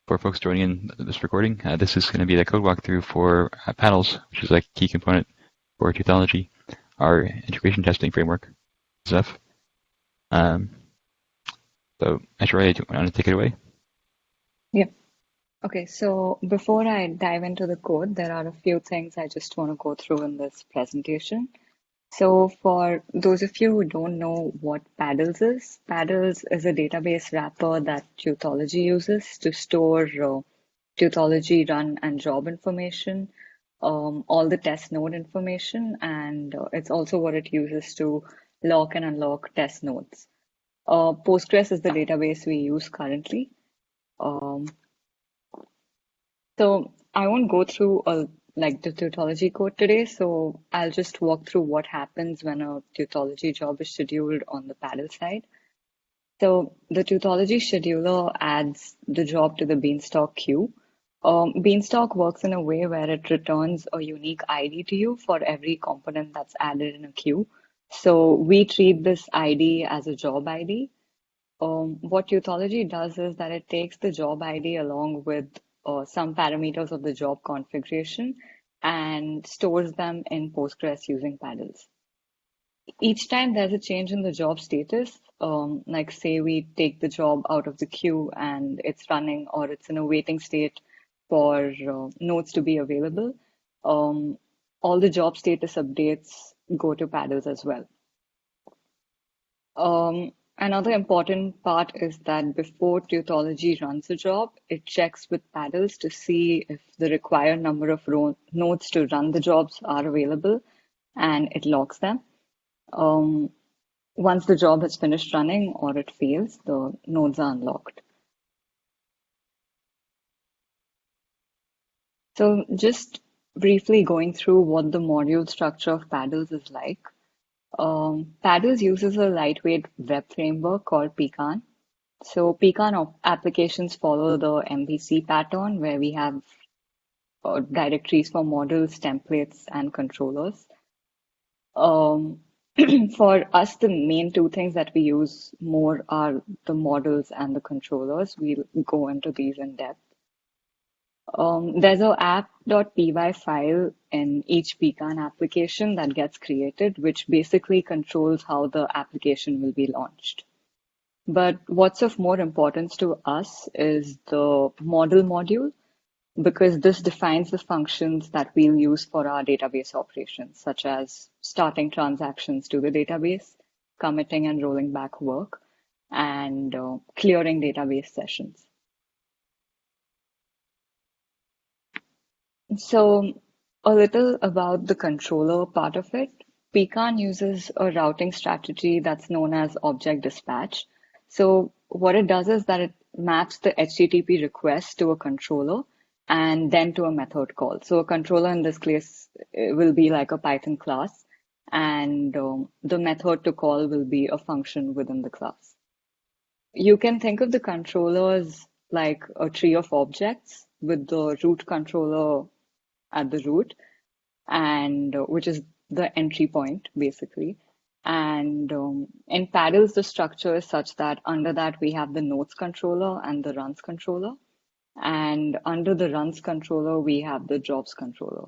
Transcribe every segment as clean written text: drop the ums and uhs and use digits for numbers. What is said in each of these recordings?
For folks joining in this recording, this is going to be the code walkthrough for Paddles, which is a key component for Teuthology, our integration testing framework, Ceph. So, Aishwarya, do you want to take it away? Yeah. Okay, so before I dive into the code, there are a few things I just want to go through in this presentation. So for those of you who don't know what Paddles is a database wrapper that Teuthology uses to store Teuthology run and job information, all the test node information, and it's also what it uses to lock and unlock test nodes. Postgres is the database we use currently. Um, So I won't go through like the Teuthology code today, so I'll just walk through what happens when a Teuthology job is scheduled on the paddle side. So the Teuthology scheduler adds the job to the Beanstalk queue. Beanstalk works in a way where it returns a unique ID to you for every component that's added in a queue. So we treat this ID as a job ID. What Teuthology does is that it takes the job ID along with some parameters of the job configuration and stores them in Postgres using paddles. Each time there's a change in the job status, like say we take the job out of the queue and it's running or it's in a waiting state for nodes to be available, all the job status updates go to paddles as well. Another important part is that before Teuthology runs a job, it checks with paddles to see if the required number of nodes to run the jobs are available, and it logs them. Once the job has finished running or it fails, the nodes are unlocked. So just briefly going through what the module structure of paddles is like. Paddles uses a lightweight web framework called Pecan. So Pecan applications follow the MVC pattern where we have directories for models, templates, and controllers. For us, the main two things that we use more are the models and the controllers. We'll go into these in depth. There's a app.py file in each Pecan application that gets created, which basically controls how the application will be launched. But what's of more importance to us is the model module, because this defines the functions that we'll use for our database operations, such as starting transactions to the database, committing and rolling back work, and clearing database sessions. So a little about the controller part of it. Pecan uses a routing strategy that's known as object dispatch. So what it does is that it maps the HTTP request to a controller and then to a method call. So a controller in this case will be like a Python class, and the method to call will be a function within the class. You can think of the controllers like a tree of objects with the root controller at the root, and which is the entry point basically. And in paddles, the structure is such that under that we have the nodes controller and the runs controller. And under the runs controller, we have the jobs controller.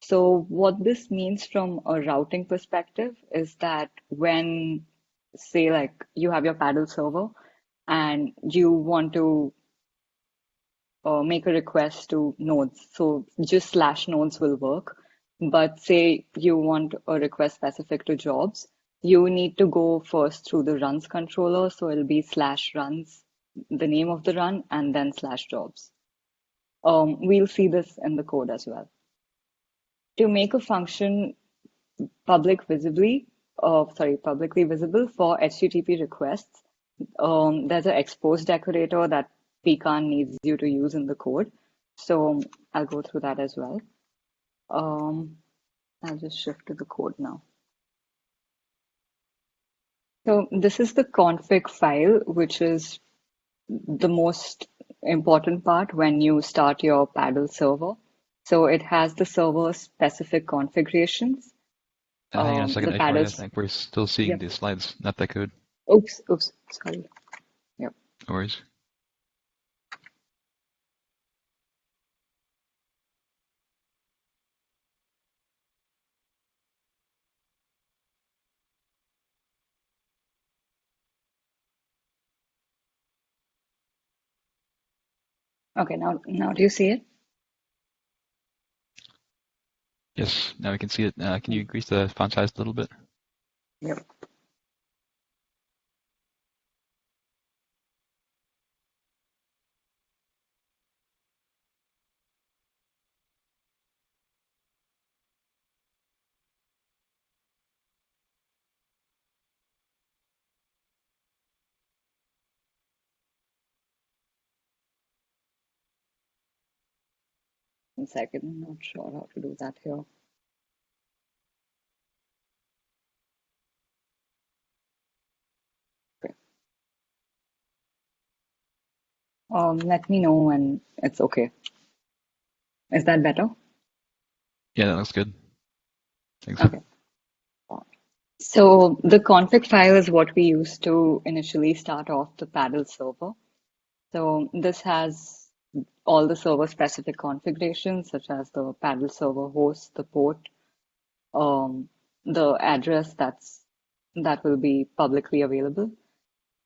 So what this means from a routing perspective is that when, say, like you have your paddle server and you want to make a request to nodes. So just /nodes will work. But say you want a request specific to jobs, you need to go first through the runs controller. So it'll be /runs, the name of the run, and then /jobs. We'll see this in the code as well. To make a function publicly visible for HTTP requests, there's an Xposed Decorator that Pecan needs you to use in the code. So I'll go through that as well. I'll just shift to the code now. So this is the config file, which is the most important part when you start your paddle server. So it has the server specific configurations. Hang on a second, The Aishwarya. I paddles. think we're still seeing Yep. the slides, not that code. Oops, sorry. Yep. No worries. Okay, now do you see it? Yes, now we can see it. Can you increase the font size a little bit? Yep. 1 second, I'm not sure how to do that here. Okay. Let me know when it's okay. Is that better? Yeah, that looks good. Thanks. Okay. So the config file is what we use to initially start off the paddle server. So this has all the server specific configurations, such as the paddle server host, the port, um, the address that will be publicly available.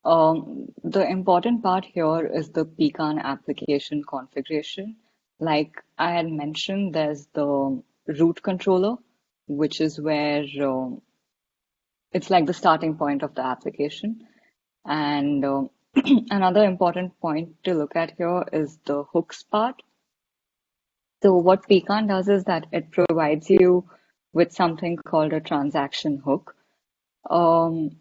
The important part here is the Pecan application configuration. Like I had mentioned, there's the root controller, which is where it's like the starting point of the application. And another important point to look at here is the hooks part. So what Pecan does is that it provides you with something called a transaction hook. Um,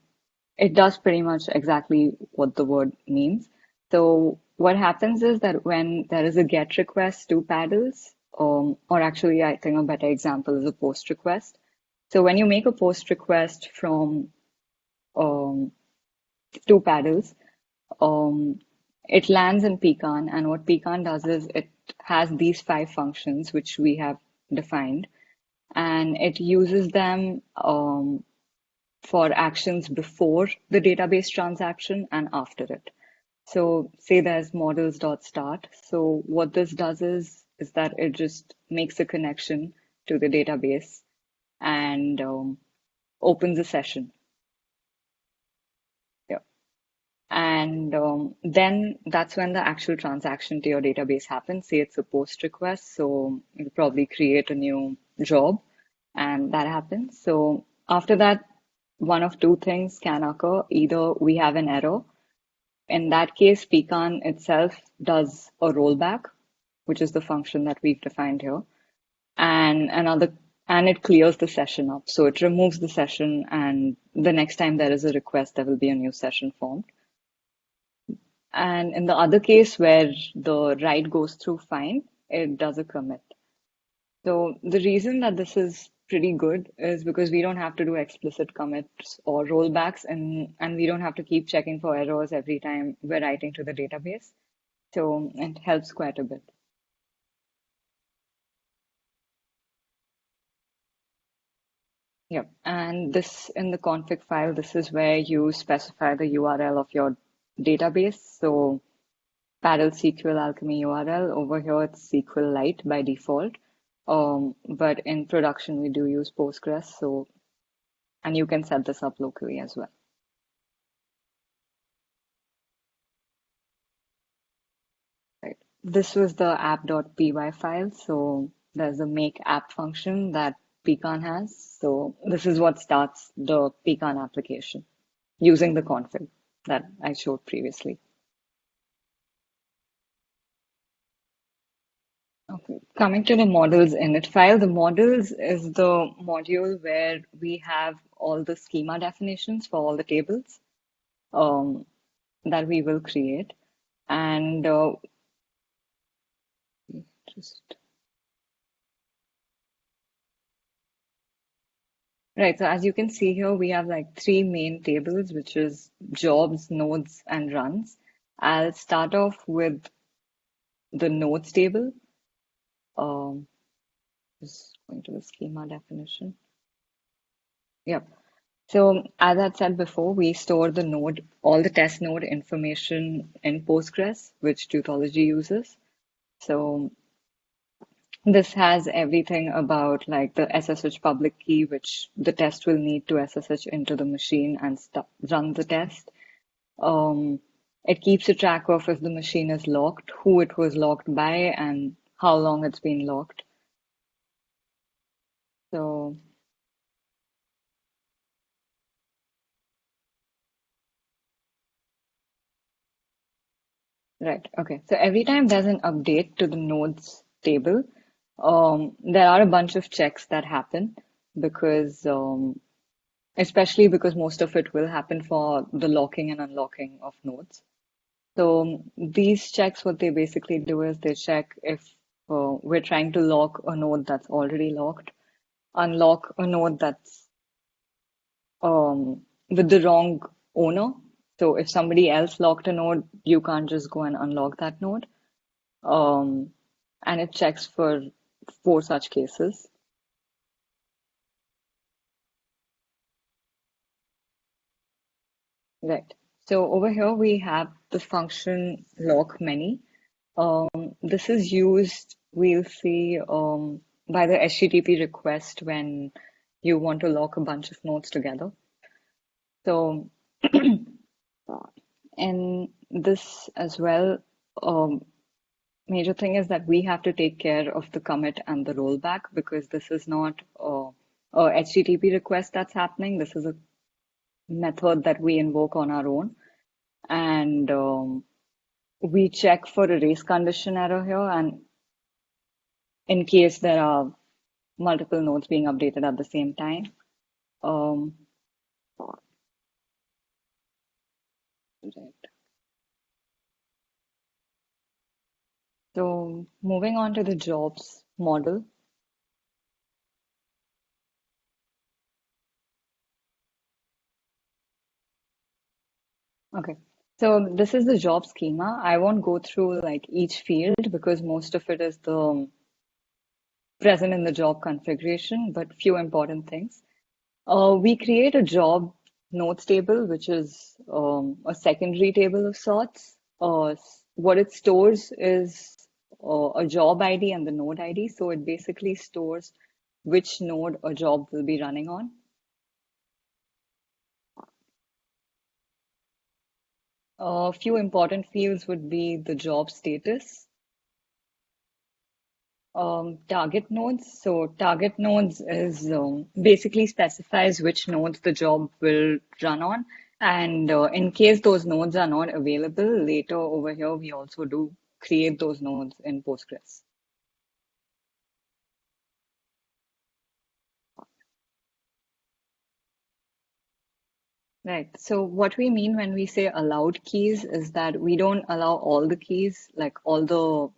it does pretty much exactly what the word means. So what happens is that when there is a GET request to paddles, or actually I think a better example is a POST request. So when you make a POST request from um, to paddles, um, it lands in Pecan, and what Pecan does is it has these 5 functions which we have defined, and it uses them for actions before the database transaction and after it. So say there's models.start. So what this does is that it just makes a connection to the database and opens a session. Yeah. And then that's when the actual transaction to your database happens. Say it's a POST request, so you'll probably create a new job, and that happens. So after that, one of two things can occur. Either we have an error. In that case, Pecan itself does a rollback, which is the function that we've defined here, and and it clears the session up. So it removes the session, and the next time there is a request, there will be a new session formed. And in the other case where the write goes through fine, it does a commit. So the reason that this is pretty good is because we don't have to do explicit commits or rollbacks, and we don't have to keep checking for errors every time we're writing to the database. So it helps quite a bit. Yep. And this in the config file, this is where you specify the URL of your database. So Parallel SQL Alchemy URL. Over here, it's SQLite by default. But in production, we do use Postgres. So, and you can set this up locally as well. Right. This was the app.py file. So there's a make app function that Pecan has. So this is what starts the Pecan application using the config that I showed previously. Okay. Coming to the models init file, the models is the module where we have all the schema definitions for all the tables um, that we will create. And just right, so as you can see here, we have like 3 main tables, which is jobs, nodes, and runs. I'll start off with the nodes table. Um, just going to the schema definition. Yep. So as I said before, we store the node, all the test node information in Postgres, which Tautology uses. So this has everything about like the SSH public key, which the test will need to SSH into the machine and run the test. Um, It keeps a track of if the machine is locked, who it was locked by, and how long it's been locked. So, right, okay. So every time there's an update to the nodes table, there are a bunch of checks that happen because, especially because most of it will happen for the locking and unlocking of nodes. So these checks, what they basically do is they check if we're trying to lock a node that's already locked, unlock a node that's with the wrong owner. So if somebody else locked a node, you can't just go and unlock that node. Um, and it checks for four such cases. Right. So over here we have the function lock many. This is used, we'll see, by the HTTP request when you want to lock a bunch of nodes together. So, in this as well, major thing is that we have to take care of the commit and the rollback because this is not a HTTP request that's happening. This is a method that we invoke on our own. And we check for a race condition error here. And in case there are multiple nodes being updated at the same time. Um, right. So moving on to the jobs model. Okay. So this is the job schema. I won't go through like each field because most of it is the present in the job configuration, but few important things. We create a job nodes table, which is a secondary table of sorts. What it stores is a job ID and the node ID. So it basically stores which node a job will be running on. A few important fields would be the job status, target nodes. So target nodes is basically specifies which nodes the job will run on. And in case those nodes are not available, later over here, we also do create those nodes in Postgres. Right. So what we mean when we say allowed keys is that we don't allow all the keys, like all the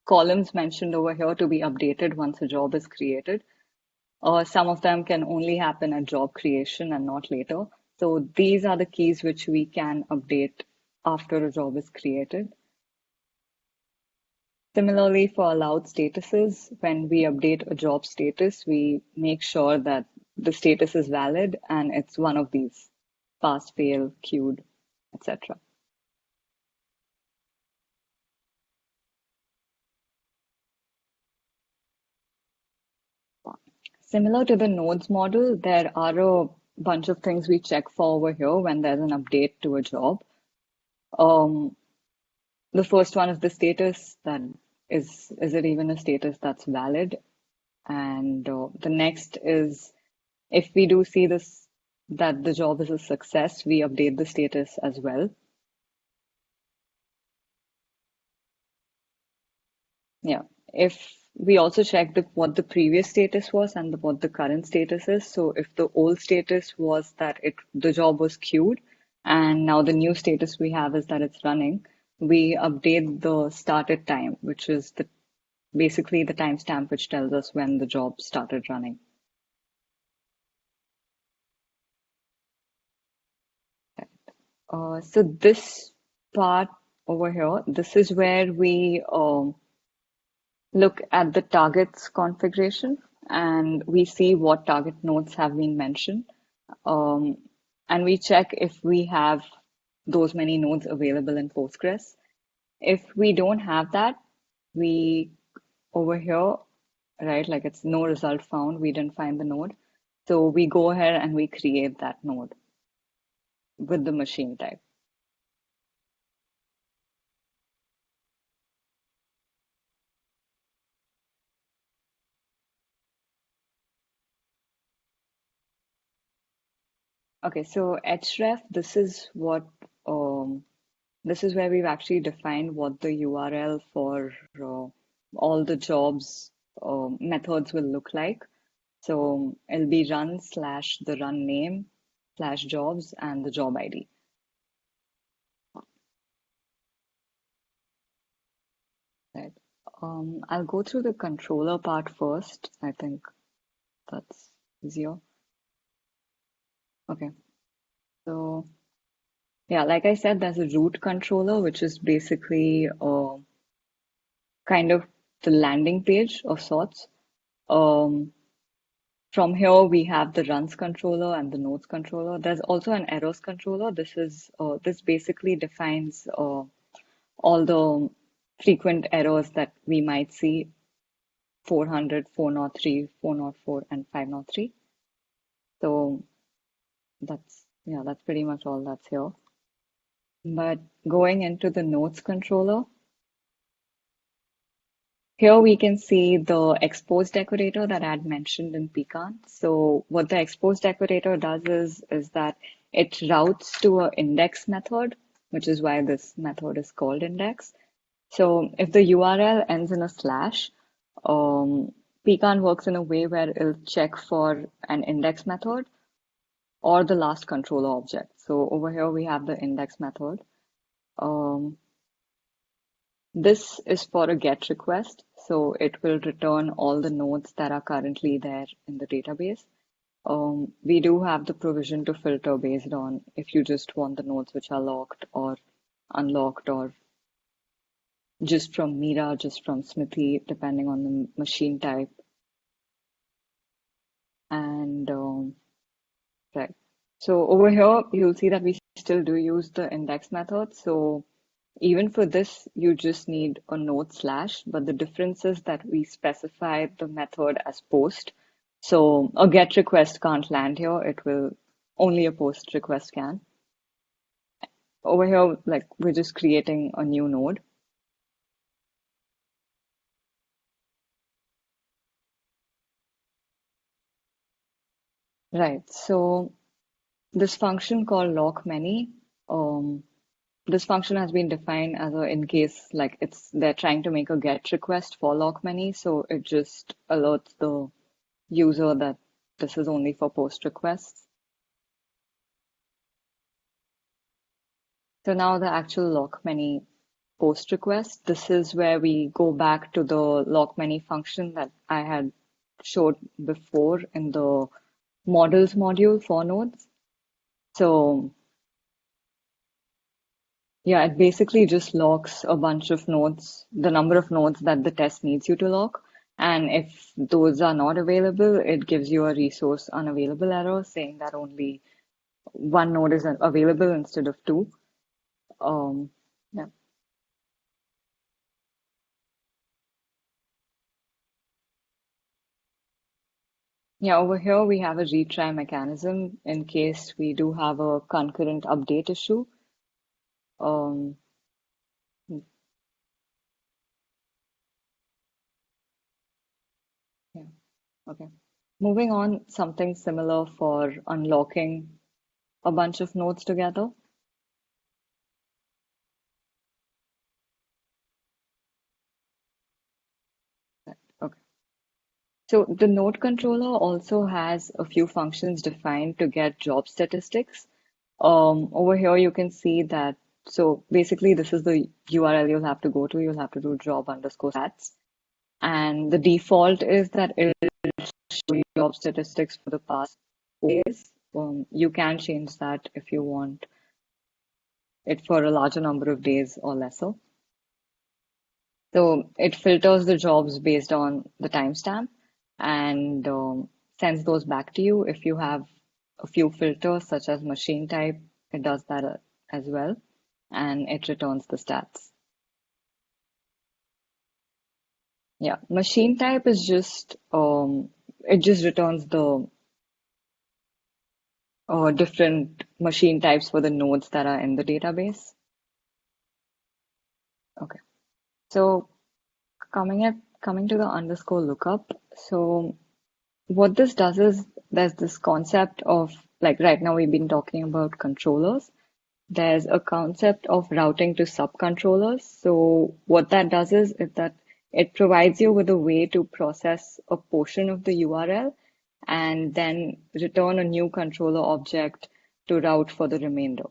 columns mentioned over here to be updated once a job is created. Some of them can only happen at job creation and not later. So these are the keys which we can update after a job is created. Similarly, for allowed statuses, when we update a job status, we make sure that the status is valid and it's one of these: pass, fail, queued, etc. Similar to the nodes model, there are a bunch of things we check for over here when there's an update to a job. Um, the first one is the status, that is it even a status that's valid? And the next is if we do see this that the job is a success, we update the status as well. Yeah. If we also check what the previous status was and what the current status is. So if the old status was that the job was queued, and now the new status we have is that it's running, we update the started time, which is basically the timestamp which tells us when the job started running. So this part over here, this is where we look at the targets configuration and we see what target nodes have been mentioned. Um, and we check if we have those many nodes available in Postgres. If we don't have that, we over here, right, like it's no result found, we didn't find the node. So we go ahead and we create that node with the machine type. Okay, so href, this is where we've actually defined what the URL for all the jobs methods will look like. So it'll be run slash the run name slash jobs and the job ID. Right. I'll go through the controller part first. I think that's easier. Okay. So yeah, like I said, there's a root controller, which is basically kind of the landing page of sorts. Um, from here, we have the runs controller and the nodes controller. There's also an errors controller. This basically defines all the frequent errors that we might see: 400, 403, 404, and 503. So that's pretty much all that's here. But going into the nodes controller, here we can see the Xposed Decorator that I had mentioned in Pecan. So what the Xposed Decorator does is that it routes to an index method, which is why this method is called index. So if the URL ends in a slash, Pecan works in a way where it'll check for an index method or the last controller object. So over here we have the index method. This is for a GET request, so it will return all the nodes that are currently there in the database. We do have the provision to filter based on if you just want the nodes which are locked or unlocked, or just from Mira, just from Smithy, depending on the machine type. And right. So over here, you'll see that we still do use the index method. So even for this, you just need a node slash, but the difference is that we specify the method as post. So a GET request can't land here. It will only a post request can. Over here, like we're just creating a new node. Right. So this function called lock many, this function has been defined as a in case like they're trying to make a GET request for lock many, so it just alerts the user that this is only for post requests. So now the actual lock many post request, this is where we go back to the lock many function that I had showed before in the models module for nodes. So yeah, it basically just locks a bunch of nodes, the number of nodes that the test needs you to lock. And if those are not available, it gives you a resource unavailable error saying that only one node is available instead of two. Yeah. Yeah, over here we have a retry mechanism in case we do have a concurrent update issue. Um, yeah, okay. Moving on, something similar for unlocking a bunch of nodes together. Okay. So the node controller also has a few functions defined to get job statistics. Over here you can see that, so basically this is the URL you'll have to go to. You'll have to do job underscore stats. And the default is that it will show you job statistics for the past 4 days. You can change that if you want it for a larger number of days or lesser. So it filters the jobs based on the timestamp and sends those back to you. If you have a few filters, such as machine type, it does that as well, and it returns the stats. Yeah, machine type is just it just returns the different machine types for the nodes that are in the database. Okay, so coming to the underscore lookup. So what this does is there's this concept of like right now we've been talking about controllers. There's a concept of routing to subcontrollers. So what that does is that it provides you with a way to process a portion of the URL and then return a new controller object to route for the remainder.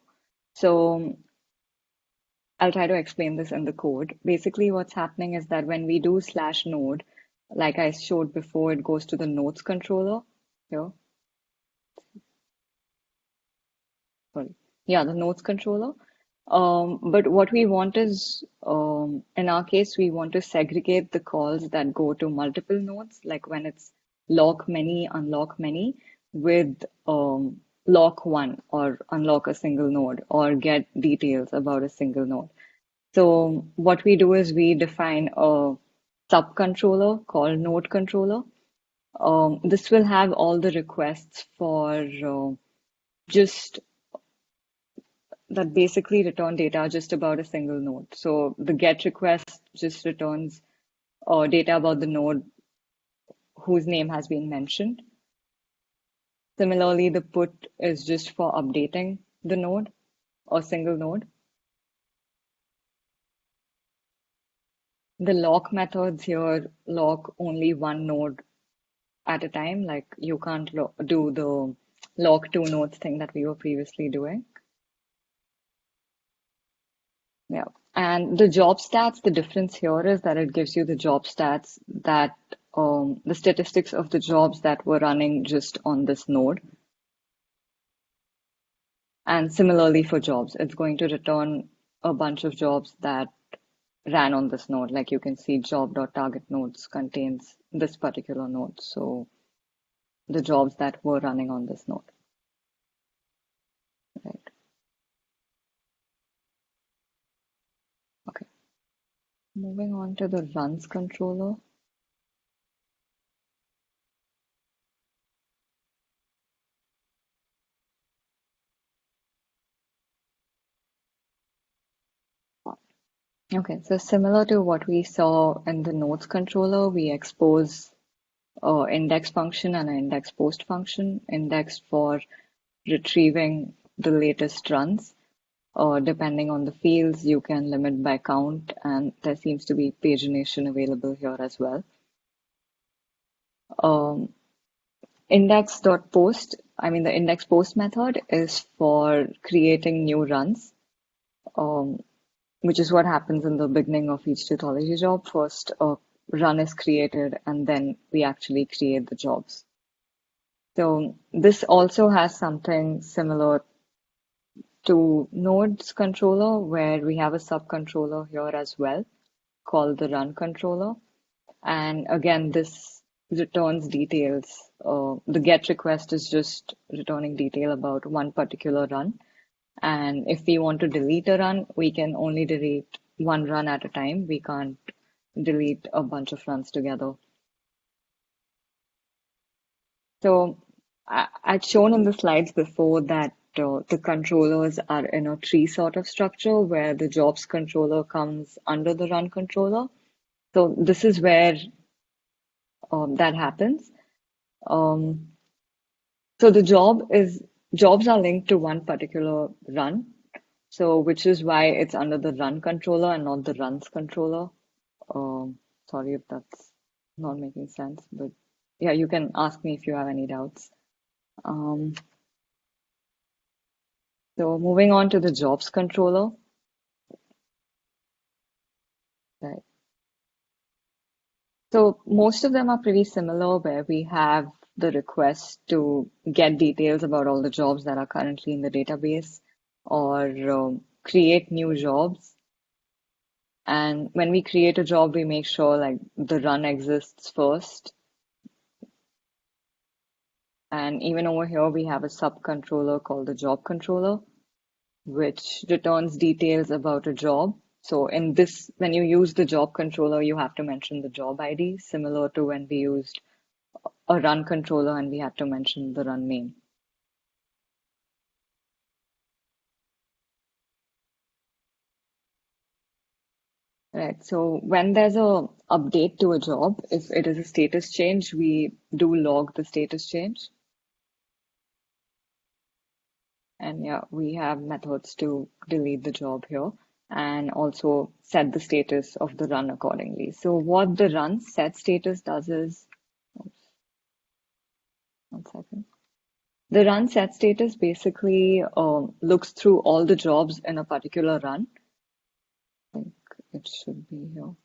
So I'll try to explain this in the code. Basically, what's happening is that when we do /node, like I showed before, it goes to the nodes controller here. Sorry. Yeah, the nodes controller. But what we want is, in our case, we want to segregate the calls that go to multiple nodes, like when it's lock many, unlock many, with lock one or unlock a single node or get details about a single node. So what we do is we define a subcontroller called node controller. This will have all the requests for just that basically return data just about a single node. So the GET request just returns data about the node whose name has been mentioned. Similarly, the put is just for updating the node or single node. The lock methods here lock only one node at a time. Like you can't do the lock two nodes thing that we were previously doing. Yeah. And the job stats, the difference here is that it gives you the job stats that the statistics of the jobs that were running just on this node. And similarly for jobs, it's going to return a bunch of jobs that ran on this node. Like you can see job.target nodes contains this particular node. So the jobs that were running on this node. Right. Okay. Moving on to the runs controller. Okay, so similar to what we saw in the nodes controller, we expose index function and an index post function. Index for retrieving the latest runs. Depending on the fields, you can limit by count, and there seems to be pagination available here as well. Index.post, I mean the index post method is for creating new runs, which is what happens in the beginning of each tautology job. First, a run is created, and then we actually create the jobs. So this also has something similar to nodes controller, where we have a subcontroller here as well called the run controller. And again, this returns details. The GET request is just returning detail about one particular run. And if we want to delete a run, we can only delete one run at a time. We can't delete a bunch of runs together. So I'd shown in the slides before that the controllers are in a tree sort of structure where the jobs controller comes under the run controller. So this is where that happens. So the jobs are linked to one particular run. So which is why it's under the run controller and not the runs controller. Sorry if that's not making sense, but yeah, you can ask me if you have any doubts. So moving on to the jobs controller. Right. So most of them are pretty similar, where we have the request to get details about all the jobs that are currently in the database or create new jobs. And when we create a job, we make sure like the run exists first. And even over here, we have a subcontroller called the job controller, which returns details about a job. So in this, when you use the job controller, you have to mention the job ID, similar to when we used a run controller and we had to mention the run name. Right. So when there's a update to a job, if it is a status change, we do log the status change. And yeah, we have methods to delete the job here and also set the status of the run accordingly. So what the run set status does is, oops, 1 second. The run set status basically looks through all the jobs in a particular run. I think it should be here.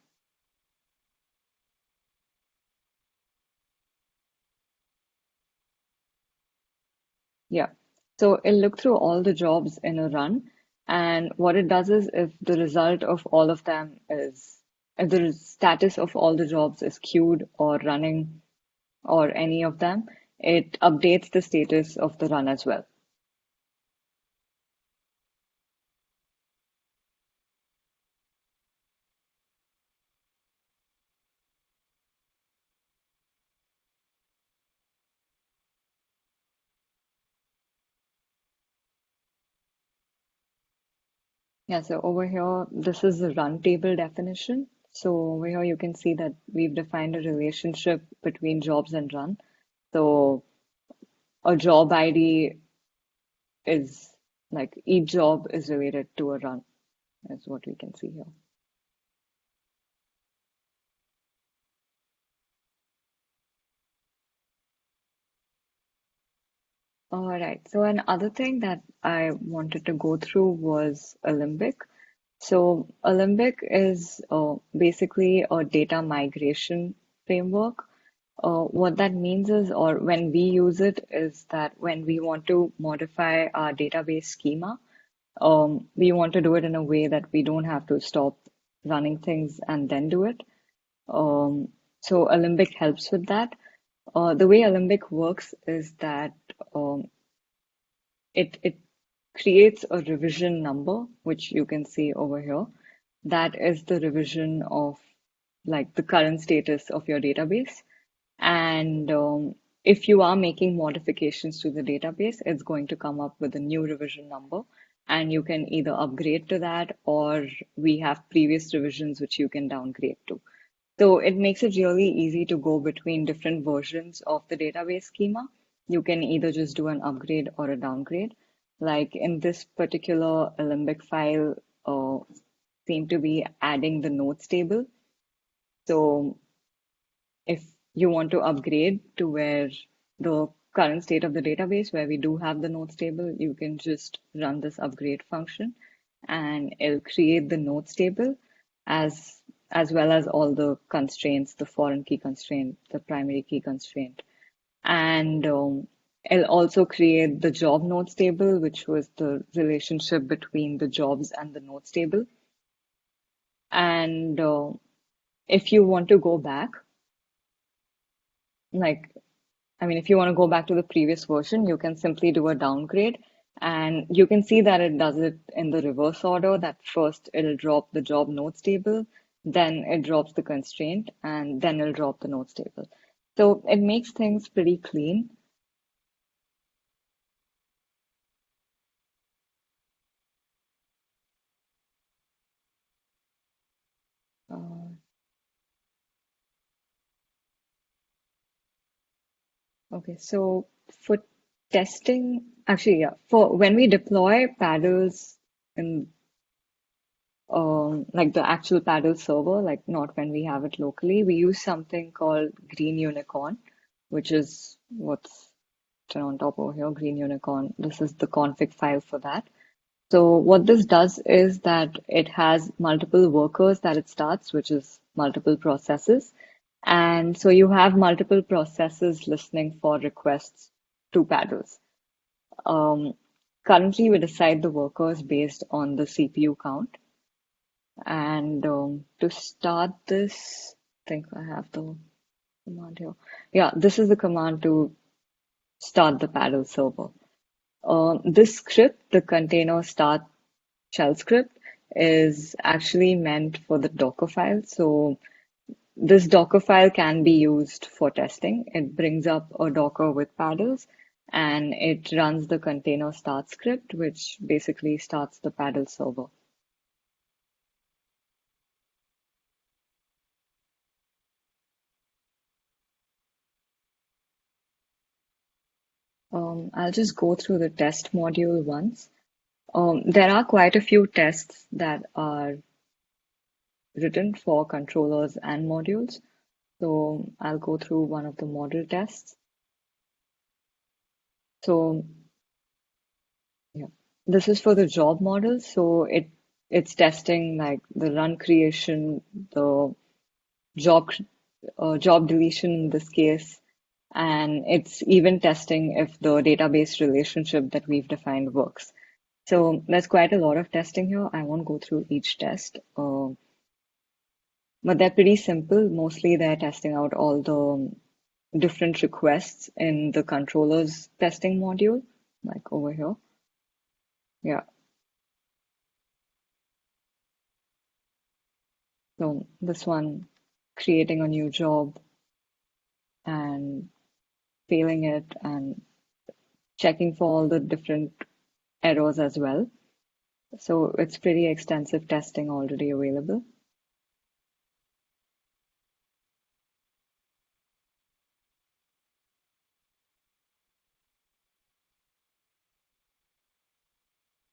Yeah. So it'll look through all the jobs in a run. And what it does is if the result of all of them is, if the status of all the jobs is queued or running or any of them, it updates the status of the run as well. Yeah, so over here, this is the run table definition. So over here, you can see that we've defined a relationship between jobs and run. So a job ID is like each job is related to a run, is what we can see here. All right. So another thing that I wanted to go through was Alembic. So Alembic is basically a data migration framework. What that means is, or when we use it, is that when we want to modify our database schema, we want to do it in a way that we don't have to stop running things and then do it. So Alembic helps with that. The way Alembic works is that um, it creates a revision number, which you can see over here. That is the revision of like the current status of your database. And if you are making modifications to the database, it's going to come up with a new revision number. And you can either upgrade to that or we have previous revisions which you can downgrade to. So it makes it really easy to go between different versions of the database schema. You can either just do an upgrade or a downgrade. Like in this particular Alembic file, seem to be adding the notes table. So if you want to upgrade to where the current state of the database, where we do have the notes table, you can just run this upgrade function and it'll create the notes table as as well as all the constraints, the foreign key constraint, the primary key constraint. And it'll also create the job notes table, which was the relationship between the jobs and the notes table. And if you want to go back, like I mean, if you want to go back to the previous version, you can simply do a downgrade. And you can see that it does it in the reverse order, that first it'll drop the job notes table, then it drops the constraint, and then it'll drop the notes table. So it makes things pretty clean. Uh, okay, so for testing, actually, yeah, for when we deploy paddles in like the actual paddle server, like not when we have it locally, we use something called Green Unicorn, which is what's written on top over here, Green Unicorn. This is the config file for that. So what this does is that it has multiple workers that it starts, which is multiple processes. And so you have multiple processes listening for requests to paddles. Um, Currently, we decide the workers based on the CPU count. And to start this, I think I have the command here. Yeah, this is the command to start the paddle server. This script, the container start shell script, is actually meant for the Docker file. So this Docker file can be used for testing. It brings up a Docker with paddles and it runs the container start script, which basically starts the paddle server. I'll just go through the test module once. There are quite a few tests that are written for controllers and modules. So I'll go through one of the model tests. So yeah, this is for the job model. So it's testing like the run creation, the job job deletion in this case, and it's even testing if the database relationship that we've defined works. So there's quite a lot of testing here. I won't go through each test, but they're pretty simple. Mostly they're testing out all the different requests in the controllers testing module, like over here. Yeah. So this one, creating a new job and failing it and checking for all the different errors as well. So it's pretty extensive testing already available.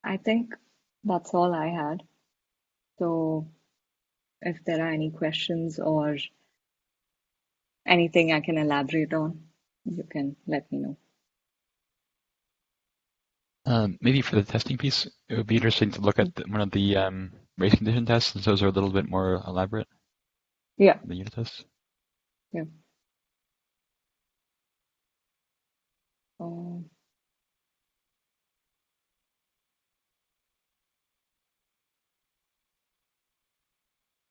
I think that's all I had. So if there are any questions or anything I can elaborate on, you can let me know. Maybe for the testing piece, it would be interesting to look at one of the race condition tests, since those are a little bit more elaborate Yeah, than the unit tests. yeah. Um,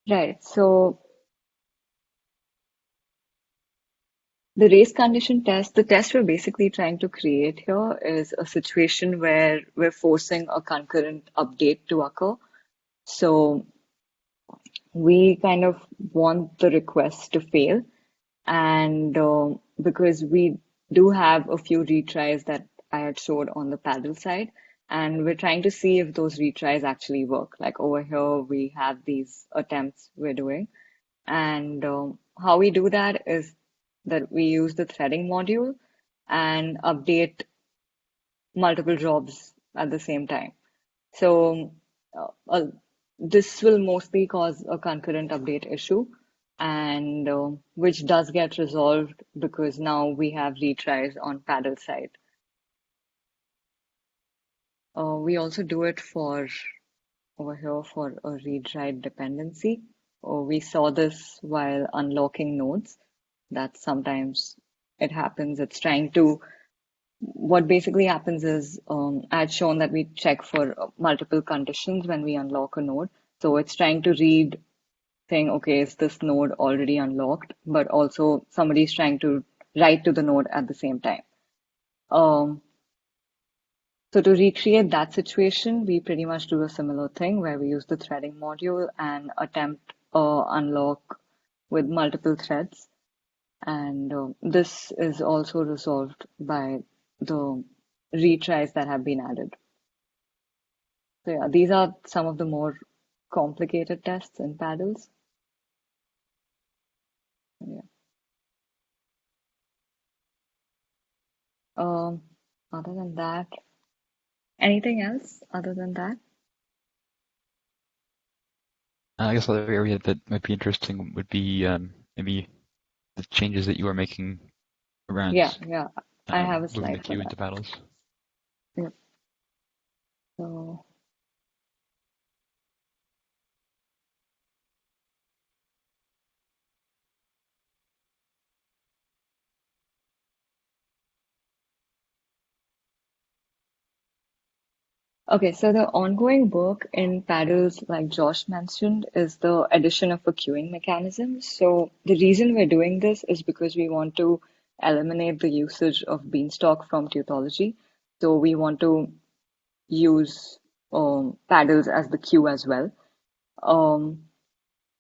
right. So the race condition test, the test we're basically trying to create here is a situation where we're forcing a concurrent update to occur. So we kind of want the request to fail. And because we do have a few retries that I had showed on the paddle side, and we're trying to see if those retries actually work. Like over here, we have these attempts we're doing. And how we do that is that we use the threading module and update multiple jobs at the same time. So this will mostly cause a concurrent update issue, and which does get resolved because now we have retries on paddle side. We also do it for over here for a read-write dependency. We saw this while unlocking nodes, that sometimes it happens. It's trying to, what basically happens is, I had shown that we check for multiple conditions when we unlock a node. So it's trying to read, saying, okay, is this node already unlocked? But also somebody's trying to write to the node at the same time. So to recreate that situation, we pretty much do a similar thing where we use the threading module and attempt unlock with multiple threads. And this is also resolved by the retries that have been added. So yeah, these are some of the more complicated tests in paddles. Yeah. Um, Other than that, anything else other than that? I guess another area that might be interesting would be maybe the changes that you are making Yeah, around yeah. I have a moving the slide for queue that. into paddles. Yeah. So okay, so the ongoing work in paddles, like Josh mentioned, is the addition of a queuing mechanism. So the reason we're doing this is because we want to eliminate the usage of beanstalk from tautology. So we want to use paddles as the queue as well. Um,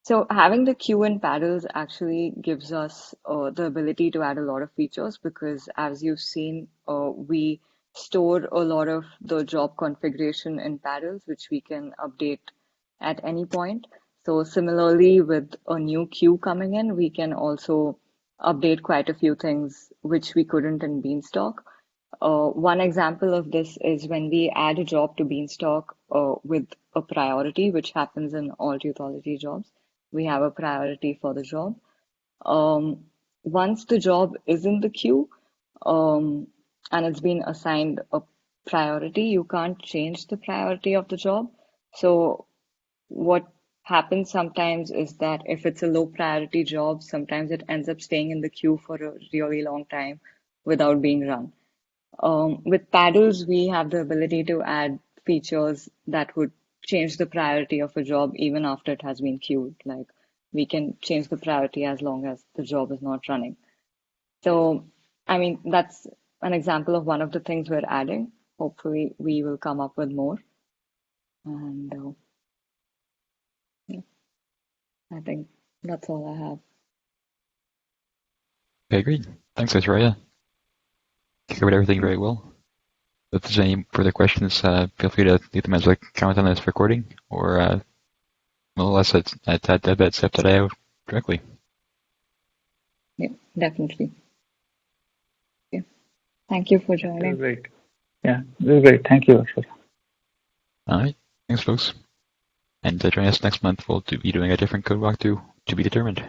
So having the queue in paddles actually gives us the ability to add a lot of features because as you've seen, we store a lot of the job configuration in paddles, which we can update at any point. So similarly, with a new queue coming in, we can also update quite a few things which we couldn't in Beanstalk. One example of this is when we add a job to Beanstalk with a priority, which happens in all Tuthology jobs. We have a priority for the job. Um, Once the job is in the queue um, and it's been assigned a priority, you can't change the priority of the job. So what happens sometimes is that if it's a low priority job, sometimes it ends up staying in the queue for a really long time without being run. With paddles, we have the ability to add features that would change the priority of a job even after it has been queued. Like we can change the priority as long as the job is not running. So, I mean, that's an example of one of the things we're adding. Hopefully, we will come up with more. And yeah, I think that's all I have. Okay, great. Thanks, Aishwarya. You covered everything very well. If there's any further questions, feel free to leave them as a comment on this recording, or mail us at deb@ceph.io directly. Yeah, definitely. Yeah. Thank you for This is joining. great. Yeah, this is great. Thank you, Ashwin. All right. Thanks, folks. And join us next month. We'll be doing a different code walkthrough to be determined.